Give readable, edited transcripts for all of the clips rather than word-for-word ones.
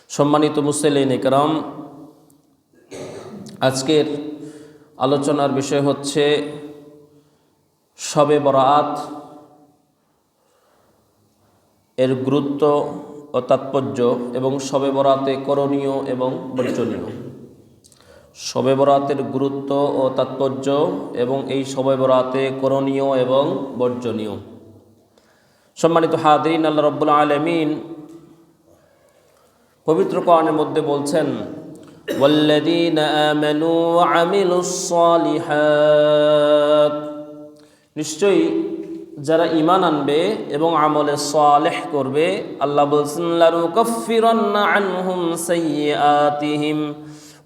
সম্মানিত মুসলিম ইকরাম, আজকের আলোচনার বিষয় হচ্ছে শবে বরাত এর গুরুত্ব ও তাৎপর্য এবং শবে বরাতে করণীয় এবং বর্জনীয়। শবে বরাতের গুরুত্ব ও তাৎপর্য এবং এই শবে বরাতে করণীয় এবং বর্জনীয়। সম্মানিত হাদিরিন, আল্লাহ রাব্বুল আলামিন পবিত্র কোরআনের মধ্যে বলছেন, ওয়াল্লাযীনা আমানু ওয়া আমিলুস সালিহাত, নিশ্চয়ই যারা ঈমান আনবে এবং আমলে সালেহ করবে, আল্লাহ বলছেন লানুকাফিরান্না আনহুম সাইয়্যাতিহিম,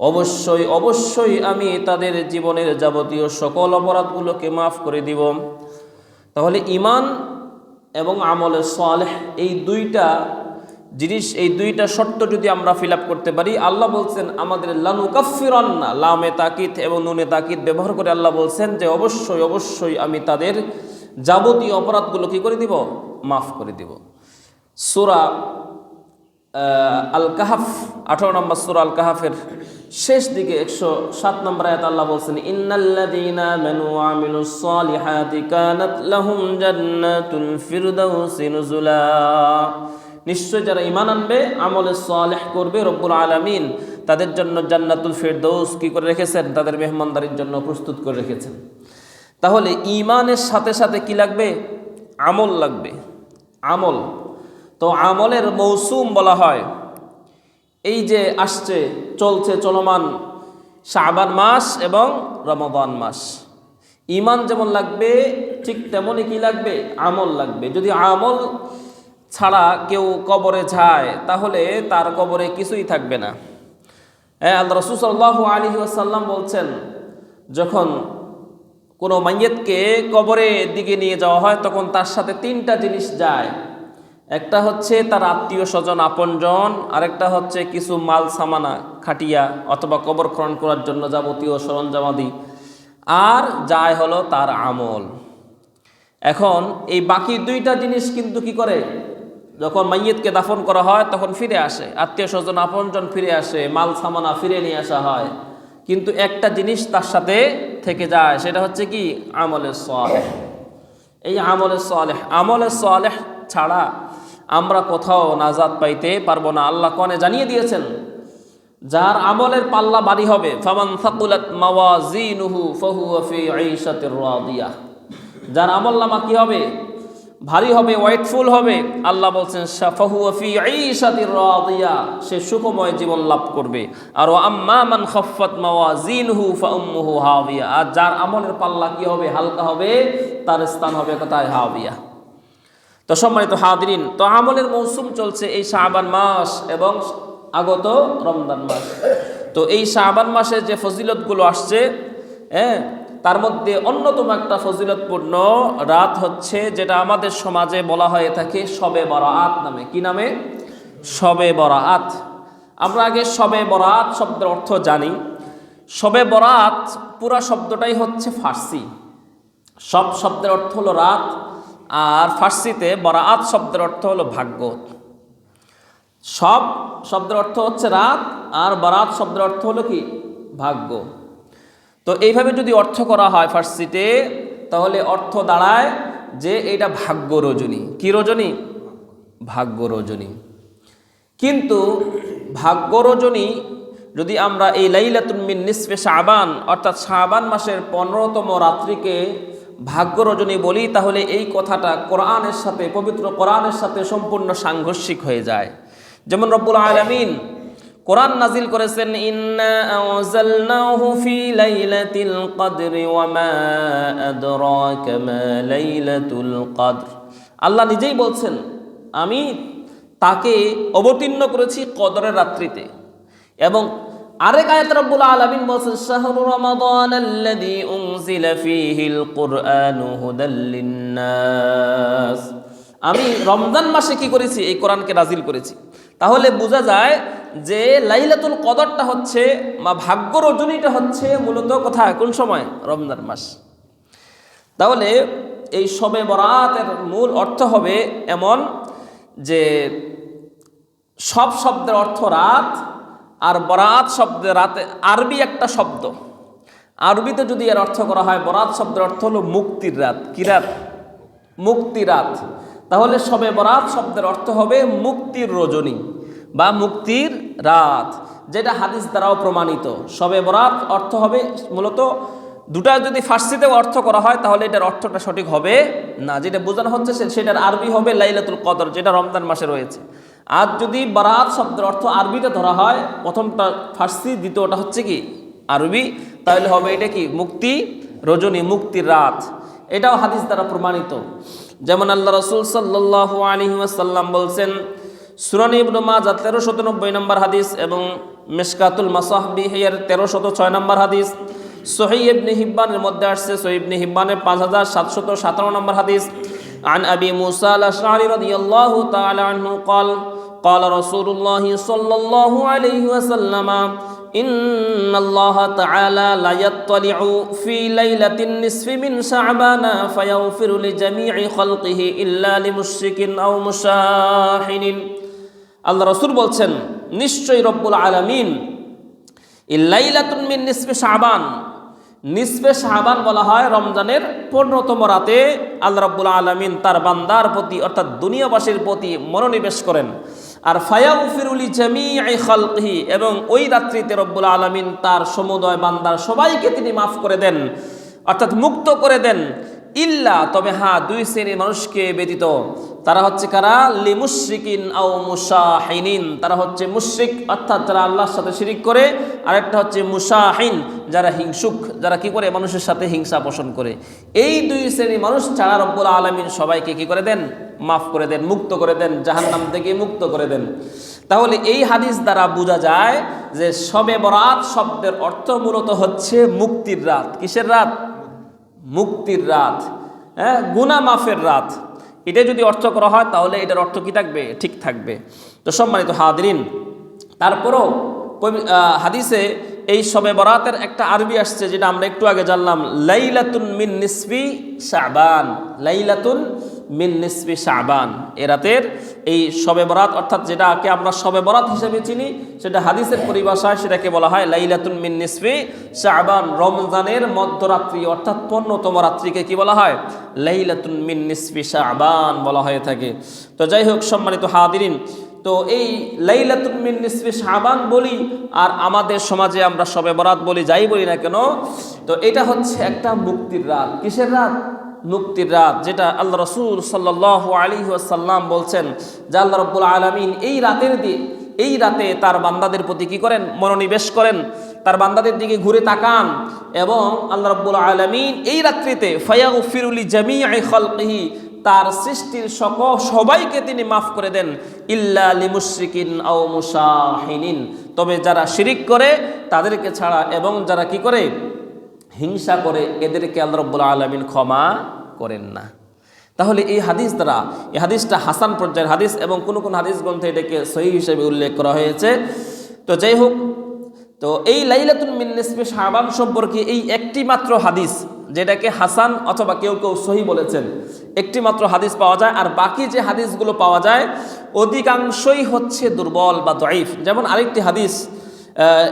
অবশ্যই অবশ্যই আমি তাদের জীবনের যাবতীয় সকল অপরাধগুলোকে মাফ করে দিব। তাহলে ঈমান এবং আমলে সালেহ এই দুইটা জিনিস, এই দুইটা শর্ত যদি আমরা ফিল আপ করতে পারি, আল্লাহ বলছেন আমাদের লানুকাফিরান্না, লামে তাকিদ এবং নুনে তাকিদ ব্যবহার করে আল্লাহ বলছেন যে অবশ্যই অবশ্যই আমি তাদের যাবতীয় অপরাধগুলো কি করে দিব? মাফ করে দিব। সূরা আল কাহাফ 18 নম্বর সূরা আল কাহাফের শেষ দিকে 107 নম্বর আয়াত আল্লাহ বলছেন, ইন্নাল্লাযীনা আমানু ওয়া আমিলুস সালিহাতি কানাত লাহুম জান্নাতুল ফিরদাউসি নুজুলা, নিশ্চয় যারা ঈমান আনবে আমলে সালেহ করবে, রব্বুল আলামিন তাদের জন্য জান্নাতুল ফিরদাউস কি করে রেখেছেন? তাদের মেহমানদারির জন্য প্রস্তুত করে রেখেছেন। তাহলে ঈমানের সাথে সাথে কি লাগবে? আমল লাগবে। আমল তো আমলের মৌসুম বলা হয় এই যে আসছে, চলছে, চলমান শাবান মাস এবং রমাদান মাস। ঈমান যেমন লাগবে ঠিক তেমনই কি লাগবে? আমল লাগবে। যদি আমল ছাড়া কেউ কবরে যায় তাহলে তার কবরে কিছুই থাকবে না। আল্লাহ রাসূল সাল্লাল্লাহু আলাইহি ওয়াসাল্লাম বলছেন, যখন কোনো মাইয়িতকে কবরের দিকে নিয়ে যাওয়া হয় তখন তার সাথে 3টা জিনিস যায়। একটা হচ্ছে তার আত্মীয় স্বজন আপনজন, আরেকটা হচ্ছে কিছু মাল সামানা খাটিয়া অথবা কবর খনন করার জন্য যাবতীয় সরঞ্জামাদি, আর যায় হলো তার আমল। এখন এই বাকি 2টা জিনিস কিন্তু কি করে? যখন মাইয়িতকে দাফন করা হয় তখন ফিরে আসে, আত্মীয় স্বজন আপনজন ফিরে আসে, মাল সামানা ফিরে নিয়ে আসা হয়, কিন্তু একটা জিনিস তার সাথে থেকে যায়, সেটা হচ্ছে কি? আমলে সালেহ। এই আমলে সালেহ, আমলে সালেহ ছাড়া আমরা কোথাও নাজাত পাইতে পারবো না। আল্লাহ কোরআনে জানিয়ে দিয়েছেন, যার আমলের পাল্লা ভারী হবে, ফামান সাকুলাত মাওয়াজিনুহু ফাহুয়া ফি আইশাতির রাদিয়াহ, যার আমলনামা কি হবে? ভারী হবে, ওয়েটফুল হবে। আল্লাহ বলছেন ফাহুয়া ফি আইশাতির রাদিয়াহ, সে সুখময় জীবন লাভ করবে। আর আম্মা মান খাফফাত মাওয়াজিনুহু ফাউম্মুহু হাবিয়া, আর যার আমলের পাল্লা কি হবে? হালকা হবে, তার স্থান হবে কোথায়? হাবিয়া। তো সম্মানিত হাদিরিন, তো আমলের মৌসুম চলছে এই শাবান মাস এবং আগত রমজান মাস। তো এই শাবান মাসে যে ফজিলতগুলো আসছে, তার মধ্যে অন্যতম একটা ফজিলতপূর্ণ রাত হচ্ছে যেটা আমাদের সমাজে বলা হয়ে থাকে শবে বরাত নামে। কি নামে? শবে বরাত। আমরা আগে শবে বরাত শব্দের অর্থ জানি। শবে বরাত পুরা শব্দটাই হচ্ছে ফার্সি। সব শব্দের অর্থ হলো রাত, আর ফার্সিতে বরাত শব্দের অর্থ হলো ভাগ্য। সব শব্দের অর্থ হচ্ছে রাত, আর বরাত শব্দের অর্থ হলো কি? ভাগ্য। তো এইভাবে যদি অর্থ করা হয় ফার্সিতে, তাহলে অর্থ দাঁড়ায় যে এটা ভাগ্য রজনী। কি রজনী? ভাগ্য রজনী। কিন্তু ভাগ্য রজনী যদি আমরা এই লাইলাতুন মিন নিসফে শাবান অর্থাৎ শাবান মাসের 15তম রাত্রিকে ভাগ্য রজনী বলি, তাহলে এই কথাটা কোরআনের সাথে, পবিত্র কোরআনের সাথে সম্পূর্ণ সাংঘর্ষিক হয়ে যায়। যেমন রব্বুল আলামিন কোরআন নাজিল করেছেন, ইন্না আনজালনাহু ফি লাইলাতিল কদরি ওয়া মা আদরাকা মা লাইলাতুল কদর। আল্লাহ নিজেই বলছেন, আমি তাকে অবতীর্ণ করেছি কদরের রাত্রিতে। এবং আরেক আয়াতে রব্বুল আলামিন বলছেন, শাহরু রমাদানাল্লাযী উনজিলা ফীহিল কুরআনু হুদাল লিন্নাস, আমি রমজান মাসে কি করেছি? এই কোরআনকে নাজিল করেছি। তাহলে বোঝা যায় যে লাইলাতুল কদরটা হচ্ছে বা ভাগ্য রজনীটা হচ্ছে মূলত কোথায়? কোন সময়? রমজান মাস। তাহলে এই শবে বরাতের মূল অর্থ হবে এমন যে সব শব্দের অর্থ রাত, আর বরাত শব্দের রাতে আরবি একটা শব্দ, আরবিতে যদি এর অর্থ করা হয়, বরাত শব্দের অর্থ হলো মুক্তির রাত। কি রাত? মুক্তির রাত। তাহলে শবে বরাত শব্দের অর্থ হবে মুক্তির রজনী বা মুক্তির রাত, যেটা হাদিস দ্বারাও প্রমাণিত। শবে বরাত অর্থ হবে মূলত, দুটা যদি ফার্সিতেও অর্থ করা হয় তাহলে এটার অর্থটা সঠিক হবে না। যেটা বোঝানো হচ্ছে সেটার আরবি হবে লাইলাতুল কদর, যেটা রমজান মাসে রয়েছে। আর যদি বরাত শব্দের অর্থ আরবিতে ধরা হয়, প্রথমটা ফার্সি, দ্বিতীয়টা হচ্ছে কি আরবি, তাহলে হবে এটা কি মুক্তি রজনী, মুক্তির রাত। এটাও হাদিস দ্বারা প্রমাণিত। যেমন আল্লাহ রাসূল সাল্লাল্লাহু আলাইহি ওয়াসাল্লাম বলছেন, সুনান ইবনে মাজাহ 1390 নম্বর হাদিস এবং মিশকাতুল মাসাহবিহ এর 1306 নম্বর হাদিস, সহিহ ইবনে হিব্বানের মধ্যে আসছে, সহিহ ইবনে হিব্বানের 5717 নম্বর হাদিস। عن أبي موسى الأشعري رضي الله تعالى عنه قال قال رسول الله صلى الله عليه وسلم إن الله تعالى لا يطلع في ليلة النصف من شعبان فيغفر لجميع خلقه إلا لمشرك أو مشاحن। আল্লাহ রাসূল বলছেন, নিশ্চয়ই রব্বুল আলামিন লাইলাতুন মিন নিসফি শাবান, নিসফে শাবান বলা হয় রমজানের 15তম রাতে আল্লাহ রাব্বুল আলামিন তার বান্দার প্রতি অর্থাৎ দুনিয়াবাসীর প্রতি মনোনিবেশ করেন। আর ফায়াগফিরু লিজামিই খালকিহি, এবং ওই রাত্রিতে রব্বুল আলামিন তার সমুদয় বান্দার সবাইকে তিনি মাফ করে দেন, অর্থাৎ মুক্ত করে দেন। ইল্লা, তবে হ্যাঁ, দুই শ্রেণীর মানুষকে ব্যতীত। তারা হচ্ছে কারা? লিমুশরিকিন আও মুশাহিনিন, তারা হচ্ছে মুশরিক অর্থাৎ যারা আল্লাহর সাথে শিরিক করে, আর একটা হচ্ছে মুশাহিন যারা হিংসুক, যারা কি করে মানুষের সাথে হিংসা পোষণ করে। এই দুই শ্রেণীর মানুষ ছাড়া রব্বুল আলামিন সবাইকে কি করে দেন? মাফ করে দেন, মুক্ত করে দেন, জাহান্নাম থেকে মুক্ত করে দেন। তাহলে এই হাদিস দ্বারা বোঝা যায় যে শবে বরাত শব্দের অর্থ মূলত হচ্ছে মুক্তির রাত। কিসের রাত? মুক্তির রাত, হ্যাঁ, গুনাহ মাফের রাত। এটা যদি অর্থ করা হয় তাহলে এটার অর্থ কি থাকবে? ঠিক থাকবে। তো সম্মানিত হাদিরিন, তারপরও হাদিসে এই শবে বরাতের একটা আরবি আসছে, যেটা আমরা একটু আগে জানলাম, লাইলাতুন মিন নিসফি শাবান, লাইলাতুন মিন নিসফি শাবান। এ রাতের এই শবে বরাত অর্থাৎ যেটাকে আমরা শবে বরাত হিসেবে চিনি, সেটা হাদিসের পরিভাষায় সেটাকে বলা হয় লাইলাতুন মিন নিসফি শাবান। রমজানের মধ্যরাত্রি অর্থাৎ 15তম রাত্রিকে কি বলা হয়? লাইলাতুন মিন নিসফি শাবান বলা হয়ে থাকে। তো যাই হোক সম্মানিত হাদিরিন, তো এই লাইলাতুন মিন নিসফি শাবান বলি আর আমাদের সমাজে আমরা শবে বরাত বলি, যাই বলি না কেন, তো এটা হচ্ছে একটা মুক্তির রাত। কিসের রাত? মুক্তির রাত, যেটা আল্লাহ রাসূল সাল্লাল্লাহু আলাইহি ওয়াসাল্লাম বলছেন যে আল্লাহ রাব্বুল আলামিন এই রাতে তার বান্দাদের প্রতি কি করেন? মনোনিবেশ করেন, তার বান্দাদের দিকে ঘুরে তাকান, এবং আল্লাহ রাব্বুল আলামিন এই রাত্রিতে ফায়াগফিরু লিজামিই খালকিহি, তার সৃষ্টির সবাইকে তিনি মাফ করে দেন, ইল্লা লিমুশরিকিন আও মুশাহিনিন, তবে যারা শিরিক করে তাদেরকে ছাড়া, এবং যারা কি করে? হিংসা করে, এদেরকে আল্লাহ রাব্বুল আলামিন ক্ষমা করেন না। তাহলে এই হাদিস দ্বারা, এই হাদিসটা হাসান পর্যায়ের হাদিস, এবং কোন কোন হাদিস গ্রন্থে এটাকে সহিহ হিসেবে উল্লেখ করা হয়েছে। তো যাই হোক, তো এই লাইলাতুন মিন নিসফি শাবান সম্পর্কে এই একটি মাত্র হাদিস, যেটাকে হাসান অথবা কেউ কেউ সহিহ বলেছেন, একটি মাত্র হাদিস পাওয়া যায়। আর বাকি যে হাদিসগুলো পাওয়া যায় অধিকাংশই হচ্ছে দুর্বল বা দঈফ। যেমন আরেকটি হাদিস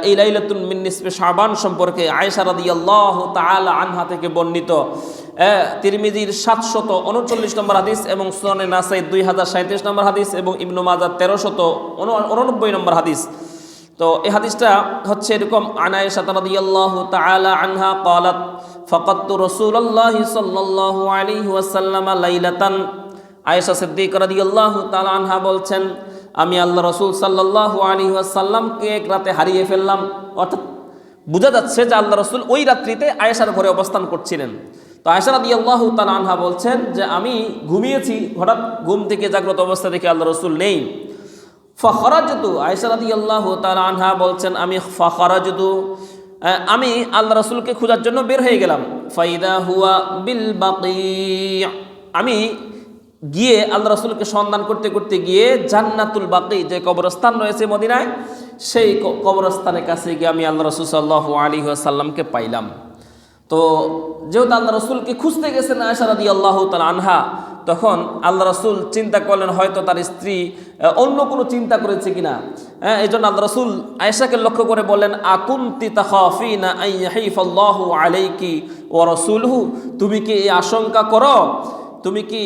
এই লাইলাতুন মিন নিসফি শাবান সম্পর্কে আয়েশা রাদিয়াল্লাহু তাআলা আনহা থেকে বর্ণিত, তিরমিজির 739 নম্বর হাদিস এবং সুনানে নাসাই 2037 নম্বর হাদিস এবং ইবনে মাজাহ 1389 নম্বর হাদিস। তো এই হাদিসটা হচ্ছে এরকম, আন আয়েশা রাদিয়াল্লাহু তাআলা আনহা ক্বালাত ফাকাদতু রাসূলুল্লাহি সাল্লাল্লাহু আলাইহি ওয়াসাল্লাম লাইলাতান। আয়েশা সিদ্দিকা রাদিয়াল্লাহু তাআলা আনহা বলছেন, আমি আল্লাহ রাসূল সাল্লাল্লাহু আলাইহি ওয়াসাল্লামকে এক রাতে হারিয়ে ফেললাম। অর্থাৎ বোঝা যাচ্ছে যে আল্লাহ রাসূল ওই রাত্রিতে আয়েশার ঘরে অবস্থান করছিলেন। তো আয়েশা রাদিয়াল্লাহু তাআলা আনহা বলছেন যে আমি ঘুমিয়েছি, হঠাৎ ঘুম থেকে জাগ্রত অবস্থা দেখে আল্লাহ রাসূল নেই। ফাখারাজতু, আয়েশা রাদিয়াল্লাহু তাআলা আনহা বলছেন আমি আল্লাহ রাসূলকে খোঁজার জন্য বের হয়ে গেলাম। ফাইদা হুয়া বিল বাকি, আমি গিয়ে আল্লাহ রাসূলকে সন্ধান করতে করতে গিয়ে জান্নাতুল বাকি, যে কবরস্থান রয়েছে মদিনায়, সেই কবরস্থানের কাছে গিয়ে আমি আল্লাহ রাসূল সাল্লাল্লাহু আলাইহি ওয়াসাল্লামকে পাইলাম। তো যেহেতু আল্লাহ রসুলকে খুঁজতে গেছেন আয়েশা রাদিয়াল্লাহু তাআলা আনহা, তখন আল্লাহ রসুল চিন্তা করলেন হয়তো তার স্ত্রী অন্য কোনো চিন্তা করেছে কিনা। এই জন্য আল্লাহ রসুল আয়েশাকে লক্ষ্য করে বললেন, আকুনতি তাখাফিনা আন ইয়াহিফাল্লাহু আলাইকি ওয়া রাসূলুহু, তুমি কি এই আশঙ্কা করো, তুমি কি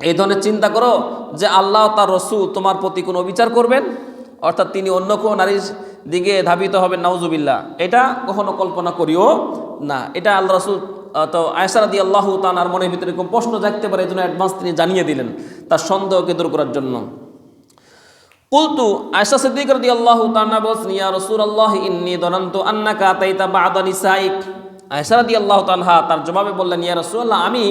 এই ধরনের চিন্তা করো যে আল্লাহ তার রসূল তোমার প্রতি কোনো অবিচার করবেন, অর্থাৎ তিনি অন্য কোনো নারীর দিকে ধাবিত হবেন, নাউজুবিল্লাহ। এটা কখনো কল্পনা করিও না। এটা আল্লাহ রসুল তো আয়েশা রাদিয়াল্লাহু তাআলার মনের ভিতরে এরকম প্রশ্ন জাগতে পারে, এই জন্য অ্যাডভান্স তিনি জানিয়ে দিলেন তার সন্দেহকে দূর করার জন্য। কুলতু, আয়েশা সিদ্দিকা রাদিয়াল্লাহু তাআলা বলেন, ইয়া রাসূলুল্লাহ ইন্নী যানানতু আন্নাকা আতাইতা বা'দা নিসাইক। আয়েশা রাদিয়াল্লাহু তাআলা তার জবাবে বললেন, ইয়া রাসূলুল্লাহ, আমি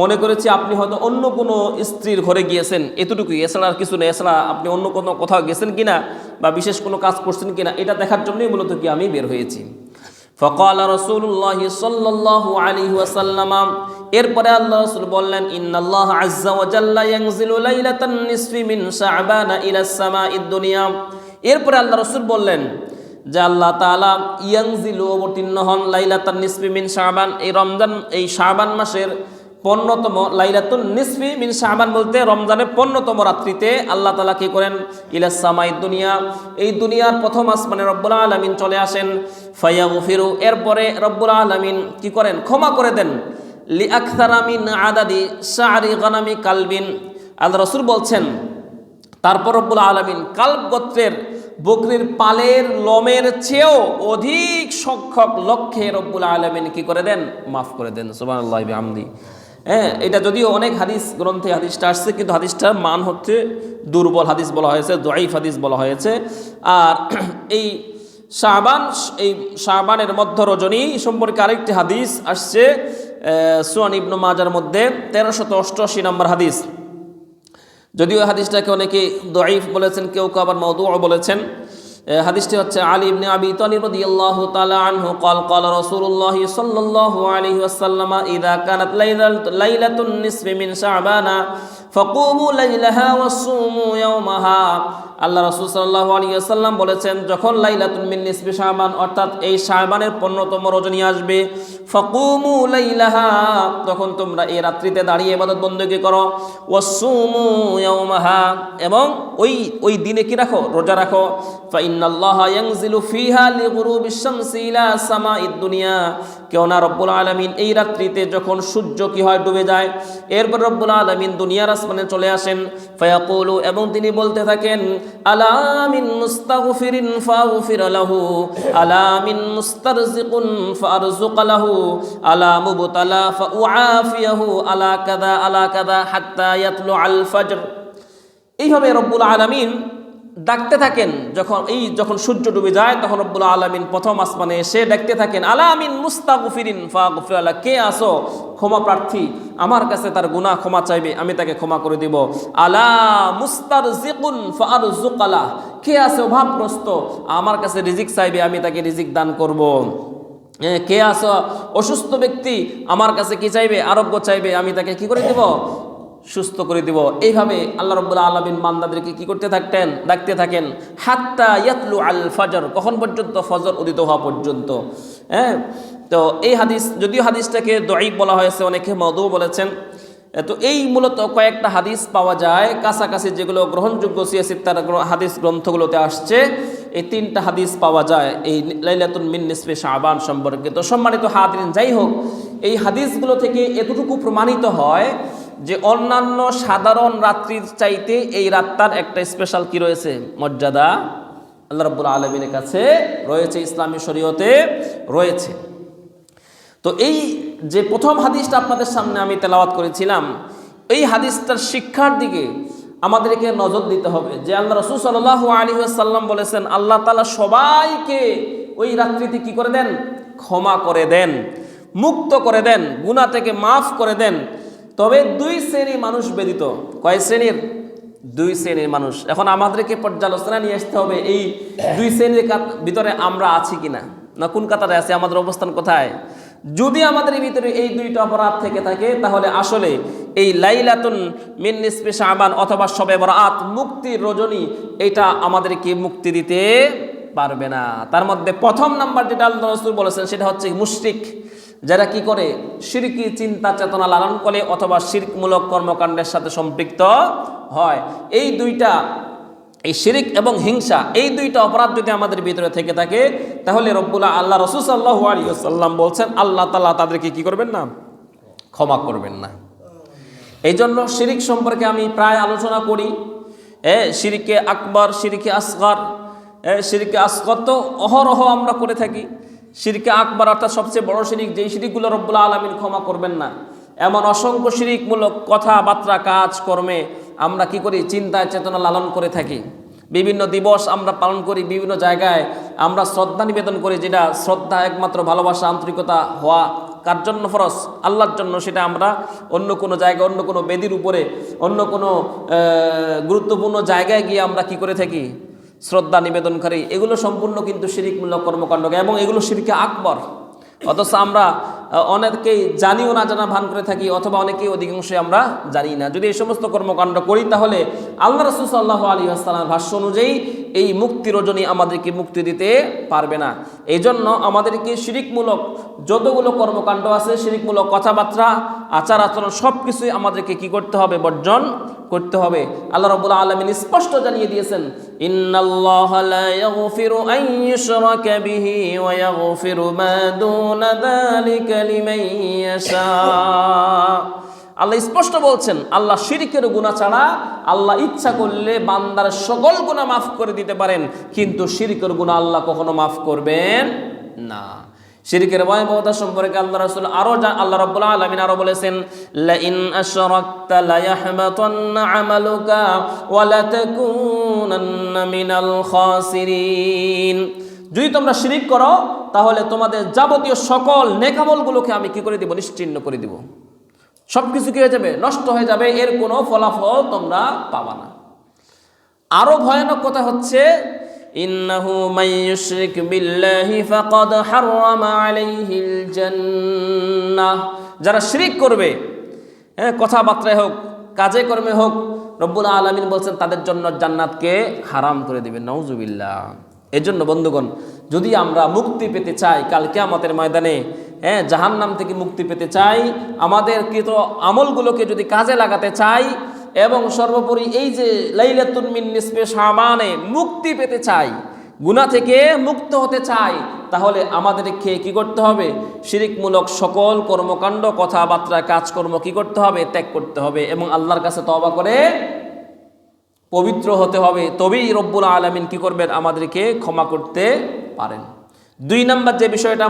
মনে করেছি আপনি হয়তো অন্য কোনো স্ত্রীর ঘরে গিয়েছেন, এতটুকুই, এছাড়া আর কিছু নেই। এছাড়া আপনি অন্য কোনো কোথাও গেছেন কিনা বা বিশেষ কোনো কাজ করছেন কিনা এটা দেখার জন্যই মূলত কি আমি বের হয়েছি। ফাকালা রাসূলুল্লাহ সাল্লাল্লাহু আলাইহি ওয়াসাল্লাম, এরপরে আল্লাহ রাসূল বললেন, ইন্নাল্লাহ আযজা ওয়া জাল্লা ইয়ানজিলু লাইলাতান নিসফি মিন শাবান ইলা সামাঈদ দুনিয়া। এরপরে আল্লাহ রাসূল বললেন যে আল্লাহ তাআলা ইয়ানজিলু, অবতীর্ণ হন, লাইলাতান নিসফি মিন শাবান, এই রমজান, এই শাবান মাসের 15তম, লাইলাতুন নিসফি মিন শাবান বলতে রমজানের 15তম রাত্রিতে আল্লাহ তাআলা কি করেন, ইলা সামাঈদ দুনিয়া, এই দুনিয়ার প্রথম আসমানে রব্বুল আলামিন চলে আসেন। ফায়াগফিরু, এরপরে রব্বুল আলামিন কি করেন, ক্ষমা করে দেন, লি আকসারা মিন আদাদি শা'রি গানামি কালবিন। আল্লাহ রাসূল বলছেন, তারপর রব্বুল আলামিন কালব গোত্রের বকরির পালের লোমের চেয়েও অধিক সংখ্যক লক্ষ্যে রব্বুল আলামিন কি করে দেন, মাফ করে দেন। সুবহানাল্লাহি ওয়া বিহামদি। এটা যদিও অনেক হাদিস গ্রন্থে হাদিসটা আসছে, কিন্তু হাদিসটার মান হচ্ছে দুর্বল হাদিস বলা হয়েছে, দঈফ হাদিস বলা হয়েছে। আর এই শাবানের মধ্য রজনী সম্পর্কে আরেকটি হাদিস আসছে সুনান ইবনে মাজার মধ্যে 1388 নম্বর হাদিস। যদিও হাদিসটাকে অনেকে দঈফ বলেছেন, কেউ কেউ আবার মাওদুউ বলেছেন। হাদিসটি হচ্ছে আলী ইবনে আবি তালিব রাদিয়াল্লাহু তাআলা আনহু قال قال رسول الله صلى الله عليه وسلم اذا كانت ليله النصف من شعبان فقوموا ليلها وصوموا يومها। আল্লাহ রাসূল সাল্লাল্লাহু আলাইহি ওয়াসাল্লাম বলেছেন, যখন লাইলাতুন মিন নিসফি শাবান, অর্থাৎ এই শাবানের 15তম রজনী আসবে, ফাকুমু লাইলাহা, তখন তোমরা এই রাত্রিতে দাঁড়িয়ে ইবাদত বندگی করো, ওয়াসুমু ইয়াওমাহা, এবং ওই দিনে কি রাখো, রোজা রাখো। ফা ইন্নাল্লাহা ইয়ানজিলু ফিহা লিগুরুবিশ শামসি ইলা সামাঈদ দুনিয়া, কেননা রব্বুল আলামিন এই রাত্রিতে যখন সূর্য কি হয়, ডুবে যায়, এরপর রব্বুল আলামিন দুনিয়ার আসমানে চলে আসেন। ফায়াকুলু, এবং তিনি বলতে থাকেন, আলা মিন মুস্তাগফিরিন ফাগফির লাহু, আলা মিন মুস্তারজিকুন ফারজুক লাহু, আলা মুবতালা ফাউআফিয়াহু, আলা কাযা হাত্তা ইয়াতলু আল ফজর। এইভাবে রব্বুল আলামিন ডাকতে থাকেন। যখন সূর্য ডুবে যায়, তখন রব্বুল আলামিন প্রথম আসমানে এসে ডাকতে থাকেন, আলা মিন মুস্তাগফিরিন ফাগফির লাহু, কে আসো ক্ষমা প্রার্থী, আমার কাছে তার গুনাহ ক্ষমা চাইবে, আমি তাকে ক্ষমা করে দিব। আলা মুস্তারজিকুন ফারজুক লাহু, কে আছে অভাবগ্রস্ত, আমার কাছে রিজিক চাইবে, আমি তাকে রিজিক দান করব। কে আছে অসুস্থ ব্যক্তি, আমার কাছে কি চাইবে, আরোগ্য চাইবে, আমি তাকে কি করে দেব, সুস্থ করে দিব। এইভাবে আল্লাহ রাব্বুল আলামিন বান্দাদেরকে কি করতে থাকতেন, ডাকতে থাকেন, হাত্তা ইয়াতলু আল ফজর, কখন পর্যন্ত, ফজর উদিত হওয়া পর্যন্ত। তো এই হাদিস, যদিও হাদিসটাকে দঈফ বলা হয়েছে, অনেকে মাওদুউ বলেছেন। তো এই মূলত কয়েকটা হাদিস পাওয়া যায় কাছাকাছি, যেগুলো গ্রহণযোগ্য সিয়াসিত্তার হাদিস গ্রন্থগুলোতে আসছে। এই 3টা হাদিস পাওয়া যায় এই লাইলাতুন মিন নিসফি শাবান সম্পর্কে। তো সম্মানিত হাদিরিন, যাই হোক, এই হাদিসগুলো থেকে এতটুকু প্রমাণিত হয় যে অন্যান্য সাধারণ রাত্রির চাইতে এই রাতটার একটা স্পেশাল কি রয়েছে, মর্যাদা আল্লাহ রাব্বুল আলামিনের কাছে রয়েছে, ইসলামী শরীয়তে রয়েছে। তো এই যে প্রথম হাদিসটা আপনাদের সামনে আমি তেলাওয়াত করেছিলাম, এই হাদিসটার শিক্ষার দিকে আমাদেরকে নজর দিতে হবে যে আল্লাহ রাসূল সাল্লাল্লাহু আলাইহি ওয়াসাল্লাম বলেছেন, আল্লাহ তাআলা সবাইকে ওই রাত্রিতে কি করে দেন, ক্ষমা করে দেন, মুক্ত করে দেন, গুনাহ থেকে মাফ করে দেন। তবে 2 শ্রেণীর মানুষ ব্যতীত। কয় শ্রেণীর? 2 শ্রেণীর মানুষ। এখন আমাদেরকে পর্যালোচনা নিয়ে আসতে হবে এই 2 শ্রেণীর ভিতরে আমরা আছি কিনা, না কোন কাতারে আছে, আমাদের অবস্থান কোথায়। যদি আমাদের ভিতরে এই 2টা অপরাধ থেকে থাকে, তাহলে আসলে এই লাইলাতুন মিন নিসফি শাবান অথবা শবে বরাত, মুক্তির রজনী, এটা আমাদেরকে মুক্তি দিতে পারবে না। তার মধ্যে প্রথম নাম্বার যেটা আল্লাহ রাসূল বলেছেন সেটা হচ্ছে মুশরিক, যারা কি করে শিরকি চিন্তা চেতনা লালন করে অথবা শিরকমূলক কর্মকাণ্ডের সাথে সম্পৃক্ত হয়। এই দুইটা, এই শিরিক এবং হিংসা, এই দুইটা অপরাধ যদি আমাদের ভিতরে থেকে থাকে তাহলে আল্লাহ রাসূল সাল্লাল্লাহু আলাইহি ওয়াসাল্লাম বলছেন আল্লাহ তাআলা তাদেরকে কি করবেন না, ক্ষমা করবেন না। এই জন্য শিরিক সম্পর্কে আমি প্রায় আলোচনা করি। শিরিকে আকবর, শিরিকে আসগর, শিরিকে আসগর তো অহরহ আমরা করে থাকি। শিরিকে আকবর অর্থাৎ সবচেয়ে বড় শিরিক, যেই শিরিকগুলো রব্বুল আলামিন ক্ষমা করবেন না, এমন অসংখ্য শিরিকমূলক কথাবার্তা কাজ কর্মে আমরা কি করি, চিন্তায় চেতনা লালন করে থাকি। বিভিন্ন দিবস আমরা পালন করি, বিভিন্ন জায়গায় আমরা শ্রদ্ধা নিবেদন করি, যেটা শ্রদ্ধা একমাত্র ভালোবাসা আন্তরিকতা হওয়া কার জন্য ফরজ, আল্লাহর জন্য, সেটা আমরা অন্য কোনো জায়গায়, অন্য কোনো বেদির উপরে, অন্য কোনো গুরুত্বপূর্ণ জায়গায় গিয়ে আমরা কি করে থাকি, শ্রদ্ধা নিবেদন করি। এগুলো সম্পূর্ণ কিন্তু শিরিকমূলক কর্মকাণ্ড এবং এগুলো শিরকে আকবর। অথচ আমরা অনেকেই জানিও না জানা ভান করে থাকি, অথবা অনেকেই অধিকাংশে আমরা জানি না। যদি এই সমস্ত কর্মকাণ্ড করি তাহলে আল্লাহ রাসূল সাল্লাল্লাহু আলাইহি ওয়াসাল্লামের ভাষ্য অনুযায়ী এই মুক্তি রজনী আমাদেরকে মুক্তি দিতে পারবে না। এই জন্য আমাদেরকে শিরিকমূলক যতগুলো কর্মকাণ্ড আছে, শিরিকমূলক কথাবার্তা, আচার আচরণ সব কিছুই আমাদেরকে কি করতে হবে, বর্জন করতে হবে। আল্লাহ রাব্বুল আলামিন স্পষ্ট জানিয়ে দিয়েছেন, ইন্নাল্লাহা লা ইয়াগফিরু আন ইউশরাকা বিহি ওয়া ইয়াগফিরু মা দুনা যালিকা লিমান ইয়াশা। আল্লাহ স্পষ্ট বলছেন, আল্লাহ শিরকের গুনাহ ছাড়া আল্লাহ ইচ্ছা করলে বান্দার সকল গুনাহ মাফ করে দিতে পারেন, কিন্তু শিরকের গুনাহ আল্লাহ কখনো মাফ করবেন না। শিরকের ভয়াবহতা সম্পর্কে আল্লাহ রাসূল আল্লাহ রাব্বুল আলামিন আরো বলেছেন, লা ইন আশরাকতা লা ইয়াহবাতান্না আমালুকা ওয়া লা তাকুনান্না মিনাল খাসিরিন। যদি তোমরা শিরিক করো তাহলে তোমাদের যাবতীয় সকল নেক আমলগুলোকে আমি কি করে দিব, নিশ্চিহ্ন করে দিব। সবকিছু কি হয়ে যাবে, নষ্ট হয়ে যাবে, এর কোনো ফলাফল তোমরা পাবা না। আরো ভয়ানক কথা হচ্ছে, ইন্নাহু মান ইউশরিক বিল্লাহি ফাকাদ হারামা আলাইহিল জান্নাহ। যারা শিরিক করবে, কথাবার্তায় হোক, কাজে কর্মে হোক, রব্বুল আলামিন বলছেন তাদের জন্য জান্নাতকে হারাম করে দিবেন। নাউজুবিল্লাহ। এজন্য বন্ধুগণ, যদি আমরা মুক্তি পেতে চাই কাল কিয়ামতের ময়দানে, জাহান্নাম থেকে মুক্তি পেতে চাই, আমাদের কৃত আমলগুলোকে যদি কাজে লাগাতে চাই, এবং সর্বোপরি এই যে লাইলাতুল মিন নিসফে শাবানে মুক্তি পেতে চাই, গুনাহ থেকে মুক্ত হতে চাই, তাহলে আমাদেরকে কি করতে হবে, শিরিকমূলক সকল কর্মকাণ্ড, কথাবার্তা, কাজকর্ম কি করতে হবে, ত্যাগ করতে হবে এবং আল্লাহর কাছে তওবা করে পবিত্র হতে হবে। তবেই রব্বুল আলামিন কি করবেন, আমাদেরকে ক্ষমা করতে পারেন। 2 নাম্বার যে বিষয়টা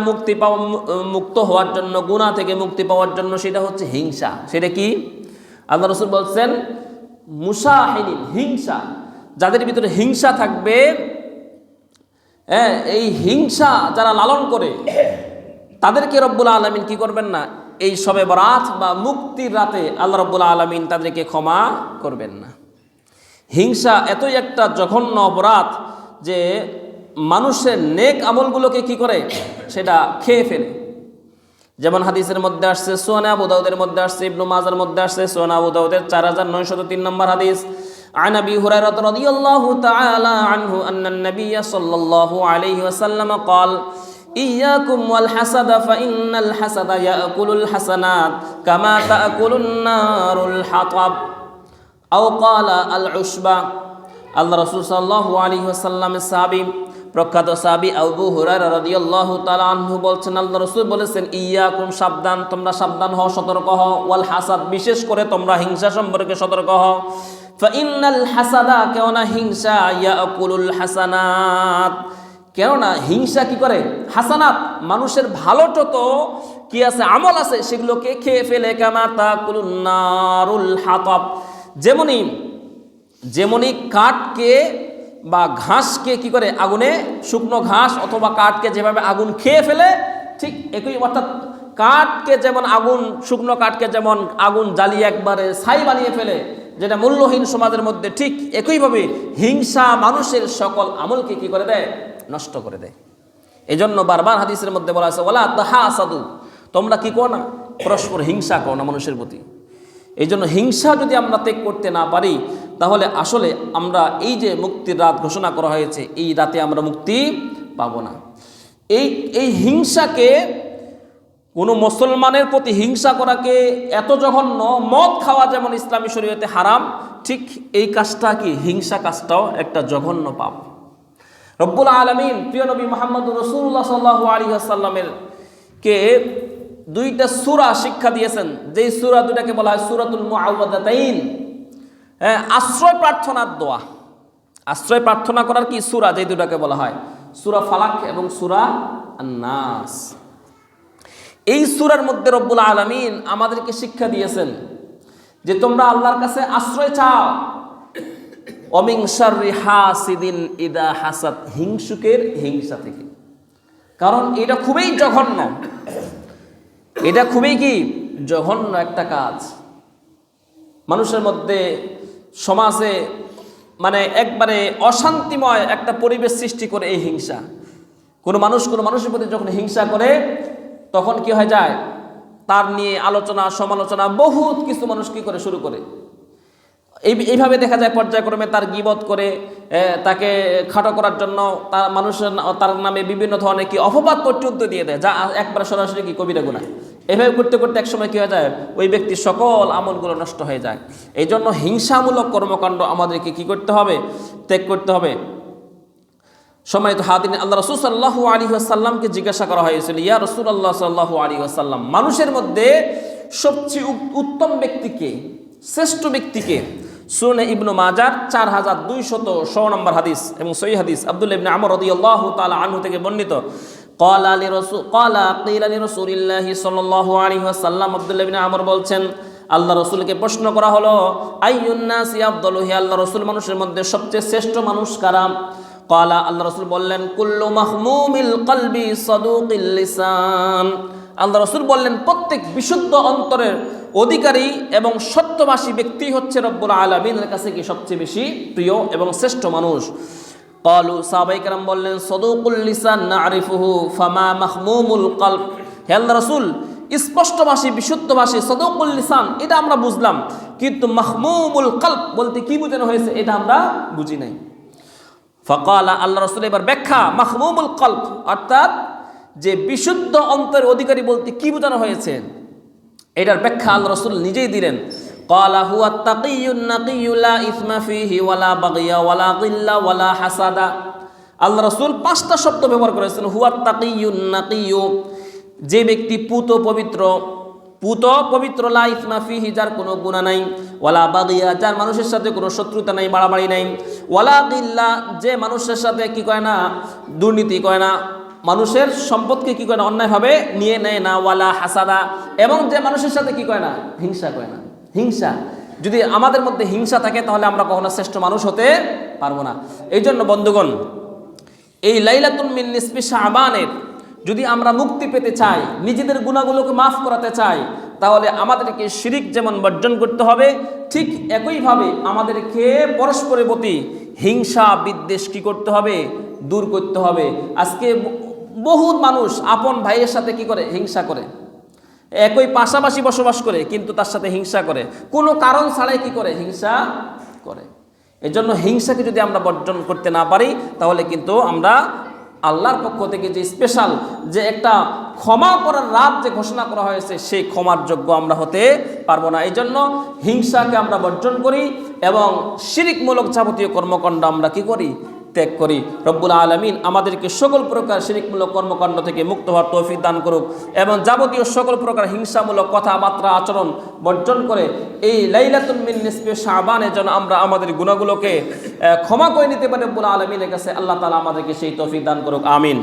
মুক্ত হওয়ার জন্য, গুনাহ থেকে মুক্তি পাওয়ার জন্য, সেটা হচ্ছে হিংসা। সেটা কি? আল্লাহ রাসূল বলছেন, মুসাহিনিন, হিংসা, যাদের ভিতরে হিংসা থাকবে, এই হিংসা যারা লালন করে, তাদেরকে রব্বুল আলামিন কি করবেন না, এই শবে বরাত বা মুক্তির রাতে আল্লাহ রব্বুল আলামিন তাদেরকে ক্ষমা করবেন না। হিংসা এতই একটা জঘন্য অপরাধ যে মানুষের নেক আমলগুলোকে কি করে, সেটা খেয়ে ফেলে। যেমন হাদিসের মধ্যে আসছে, সুনান আবু দাউদের মধ্যে আসছে, ইবনে মাজার মধ্যে আসছে, সুনান আবু দাউদের 4903 নম্বর হাদিস, عن أبي هريرة رضي الله تعالى عنه أن النبي صلى الله عليه وسلم قال إياكم والحسد فإن الحسد يأكل الحسنات كما تأكل النار الحطب أو قال العشبة। আল্লাহ রাসূল সাল্লাল্লাহু আলাইহি ওয়াসাল্লামের সাহাবী, প্রখ্যাত সাহাবী আবু হুরায়রা রাদিয়াল্লাহু তাআলা আনহু বলছেন, আল্লাহ রাসূল বলেছেন, ইয়াকুম, সাবধান, তোমরা সাবধান হও, সতর্ক হও, ওয়াল হাসাদ, বিশেষ করে তোমরা হিংসা সম্পর্কে সতর্ক হও। ফাইন্নাল হাসাদা, কেননা হিংসা, ইয়াকুলুল হাসানাত, কেননা হিংসা কি করে, হাসানাত, মানুষের ভালো যত কি আছে, আমল আছে, সেগুলোকে খেয়ে ফেলে। কামা তাকুলুন নারুল হাতাব, যেমনি কাঠকে বা ঘাসকে কি করে, আগুনে, শুকনো ঘাস অথবা কাঠকে যেভাবে আগুন খেয়ে ফেলে, ঠিক একই, অর্থাৎ কাঠকে যেমন আগুন, শুকনো কাঠকে যেমন আগুন জ্বালিয়ে একবারে ছাই বানিয়ে ফেলে, যেটা মূল্যহীন সমাজের মধ্যে, ঠিক একইভাবে হিংসা মানুষের সকল আমলকে কি করে দেয়, নষ্ট করে দেয়। এই জন্য বারবার হাদিসের মধ্যে বলা আছে, ওয়ালা তাহাসাদু, তোমরা কি করো না, পরস্পর হিংসা করো না মানুষের প্রতি। এই জন্য হিংসা যদি আমরা ত্যাগ করতে না পারি তাহলে আসলে আমরা এই যে মুক্তির রাত ঘোষণা করা হয়েছে, এই রাতে আমরা মুক্তি পাবো না। এই হিংসাকে, কোনো মুসলমানের প্রতি হিংসা করাকে এত জঘন্য, মদ খাওয়া যেমন ইসলামী শরীয়তে হারাম, ঠিক এই কাজটা কি, হিংসা কাজটাও একটা জঘন্য পাপ। রব্বুল আলামিন প্রিয় নবী মুহাম্মদ রাসূলুল্লাহ সাল্লাল্লাহু আলাইহি ওয়াসাল্লামের কে দুইটা সূরা শিক্ষা দিয়েছেন, যেই সূরা দুটাকে বলা হয় সূরাতুল মুআউযাতাইন। আশ্রয় প্রার্থনার দোয়া, আশ্রয় প্রার্থনা করার কি সূরা, যেই দুটাকে বলা হয় সূরা ফালাক এবং সূরা আন-নাস। এই সূরার মধ্যে রব্বুল আলামিন আমাদেরকে শিক্ষা দিয়েছেন যে তোমরা আল্লাহর কাছে আশ্রয় চাও অমিন শাররি হাসিদিন ইদা হাসাদ, হিংসুকের হিংসা থেকে। কারণ এটা খুবই জঘন্য, এটা খুবই কি জঘন্য একটা কাজ। মানুষের মধ্যে, সমাজে মানে একবারে অশান্তিময় একটা পরিবেশ সৃষ্টি করে এই হিংসা। কোনো মানুষের প্রতি যখন হিংসা করে তখন কি হয়ে যায়, তার নিয়ে আলোচনা সমালোচনা বহুত কিছু মানুষ কি করে শুরু করে। এইভাবে দেখা যায় পর্যায়ক্রমে তার গীবত করে, তাকে খাটো করার জন্য তার নামে বিভিন্ন ধরনের কি অপবাদ পর্যন্ত দিয়ে দেয়, যা একবার সরাসরি কি কবিরা গুনাহ। এভাবে করতে করতে একসময় কি হয়ে যায়, ওই ব্যক্তির সকল আমলগুলো নষ্ট হয়ে যায়। এই জন্য হিংসামূলক কর্মকাণ্ড আমাদেরকে কি করতে হবে, ত্যাগ করতে হবে। সম্মানিত হাদিন, আল্লাহ রাসূল সাল্লাল্লাহু আলাইহি ওয়াসাল্লামকে জিজ্ঞাসা করা হয়েছিল, ইয়া রাসূলুল্লাহ সাল্লাল্লাহু আলাইহি ওয়াসাল্লাম, মানুষের মধ্যে সবচেয়ে উত্তম ব্যক্তিকে, শ্রেষ্ঠ ব্যক্তিকে? সুনানে ইবনে মাজার 4216 নম্বর হাদিস এবং সহিহ হাদিস আব্দুল্লাহ ইবনে আমর রাদিয়াল্লাহু তাআলা আনহু থেকে বর্ণিত। ক্বালা কিলা লিরাসূলিল্লাহি সাল্লাল্লাহু আলাইহি ওয়াসাল্লাম, আব্দুল্লাহ ইবনে আমর বলছেন, আল্লাহ রাসূলকে প্রশ্ন করা হলো, আইয়ুন নাসি আফদালু, হে আল্লাহ রাসূল, মানুষের মধ্যে সবচেয়ে শ্রেষ্ঠ মানুষ কারা? ক্বালা, আল্লাহ রাসূল বললেন, কুল্লু মাহমুমিল কলবি সাদুকিল লিসান। আল্লাহ রাসূল বললেন, প্রত্যেক বিশুদ্ধ অন্তরের অধিকারী এবং সত্যবাসী ব্যক্তি হচ্ছে রব্বুল আলামিনের কাছে কি সবচেয়ে বেশি প্রিয় এবং শ্রেষ্ঠ মানুষ। ক্বালু, সাহাবায়ে কেরাম বললেন, সাদুকুল লিসান না'রিফুহু ফামা মাহমুমুল কলব। হে আল্লাহ রাসূল, স্পষ্টভাষী, বিশুদ্ধভাষী, সাদুকুল লিসান এটা আমরা বুঝলাম, কিন্তু মাহমুমুল কলব বলতে কি বোঝানো হয়েছে এটা আমরা বুঝি নাই। ফাকালা, আল্লাহ রাসূল এবার ব্যাখ্যা, মাহমুমুল কলব অর্থাৎ যে বিশুদ্ধ অন্তরের অধিকারী বলতে কি বোঝানো হয়েছে এটার ব্যাখ্যা আল্লাহ রাসূল নিজেই দিলেন। ক্বালা হুয়া তাকিয়ুন নাকিয়্যু লা ইসমা ফীহি ওয়ালা বাগিয়া ওয়ালা গিল্লা ওয়ালা হাসাদা। আল্লাহ রাসূল 5টা শব্দ ব্যবহার করেছেন। হুয়া তাকিয়ুন নাকিয়্যু, যে ব্যক্তি পুত পবিত্র, লা ইসমা ফীহি, যার কোনো গুনাহ নাই, ওয়ালা বাগিয়া, যার মানুষের সাথে কোনো শত্রুতা নাই, বাড়াবাড়ি নাই, ওয়ালা গিল্লা, যে মানুষের সাথে কি করে না, দুর্নীতি করে না, মানুষের সম্পদকে কি করে না, অন্যায়ভাবে নিয়ে নেয় না, ওয়ালা হাসাদা, এবং যে মানুষের সাথে কি করে না, হিংসা করে না। হিংসা, যদি আমাদের মধ্যে হিংসা থাকে তাহলে আমরা কখনো শ্রেষ্ঠ মানুষ হতে পারবো না। এই জন্য বন্ধুগণ, এই লাইলাতুল মিন নিসফি শাবানের যদি আমরা মুক্তি পেতে চাই, নিজেদের গুনাহগুলোকে মাফ করাতে চাই, তাহলে আমাদেরকে শিরিক যেমন বর্জন করতে হবে, ঠিক একইভাবে আমাদেরকে পরস্পরের প্রতি হিংসা বিদ্বেষ কি করতে হবে, দূর করতে হবে। আজকে বহুত মানুষ আপন ভাইয়ের সাথে কি করে, হিংসা করে, একই পাশাপাশি বসবাস করে কিন্তু তার সাথে হিংসা করে, কোনো কারণ ছাড়াই কি করে, হিংসা করে। এজন্য হিংসাকে যদি আমরা বর্জন করতে না পারি তাহলে কিন্তু আমরা আল্লাহর পক্ষ থেকে যে স্পেশাল যে একটা ক্ষমা করার রাত যে ঘোষণা করা হয়েছে সেই ক্ষমার যোগ্য আমরা হতে পারবো না। এই জন্য হিংসাকে আমরা বর্জন করি এবং শিরিকমূলক যাবতীয় কর্মকাণ্ড আমরা কি করি, ত্যাগ করি। রব্বুল আলামিন আমাদেরকে সকল প্রকার শিরিকমূলক কর্মকাণ্ড থেকে মুক্ত হওয়ার তৌফিক দান করুক এবং যাবতীয় সকল প্রকার হিংসামূলক কথাবার্তা আচরণ বর্জন করে এই লাইলাতুল মিন নিসফি শাবানের জন্য আমরা আমাদের গুনাহগুলোকে ক্ষমা করে নিতে পারি। রব্বুল আলামিনের কাছে আল্লাহ তাআলা আমাদেরকে সেই তৌফিক দান করুক, আমিন।